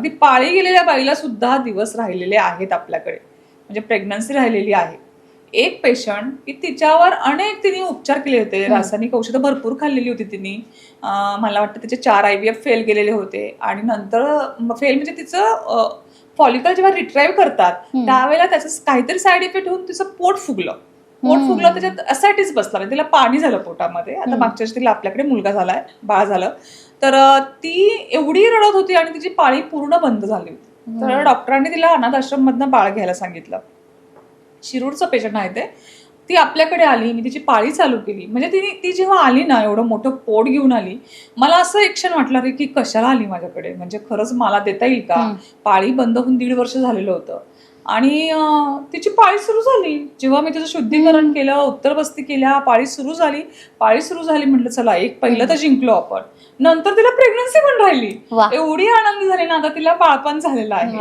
ती पाळी गेलेल्या बाईला सुद्धा दिवस राहिलेले आहेत आपल्याकडे, म्हणजे प्रेग्नन्सी राहिलेली आहे. एक पेशंट की तिच्यावर अनेक तिने उपचार केले होते, रासायनिक औषधं भरपूर खाल्लेली होती तिने. मला वाटतं त्याचे 4 IVF फेल गेलेले होते आणि नंतर फेल म्हणजे तिचं फॉलिकल जेव्हा रिट्राईव्ह करतात त्यावेळेला त्याचं काहीतरी साईड इफेक्ट होऊन तिचं पोट फुगलं. त्याच्यात असायटीस बसला, तिला पाणी झालं पोटामध्ये. आता मागच्या वर्षी तिला आपल्याकडे मुलगा झालाय, बाळ झालं. तर ती एवढी रडत होती आणि तिची पाळी पूर्ण बंद झाली होती. तर डॉक्टरांनी तिला अनाथ आश्रम मधनं बाळ घ्यायला सांगितलं. शिरूरचं पेशंट आहे ते. ती आपल्याकडे आली, मी तिची पाळी चालू केली. म्हणजे ती जेव्हा आली ना, एवढं मोठं पोट घेऊन आली, मला असं एक क्षण वाटलं रे की कशाला आली माझ्याकडे, म्हणजे खरंच मला देता येईल का. पाळी बंद होऊन 1.5 वर्ष झालेलं होतं आणि तिची पाळी सुरू झाली. जेव्हा मी तिचं शुद्धीकरण केलं, उत्तरबस्ती केल्या, पाळी सुरू झाली. म्हटलं चला एक पहिलं तर जिंकलो आपण. नंतर तिला प्रेग्नन्सी पण राहिली. एवढी आनंदी झाली ना, आता तिला बाळपण झालेलं आहे.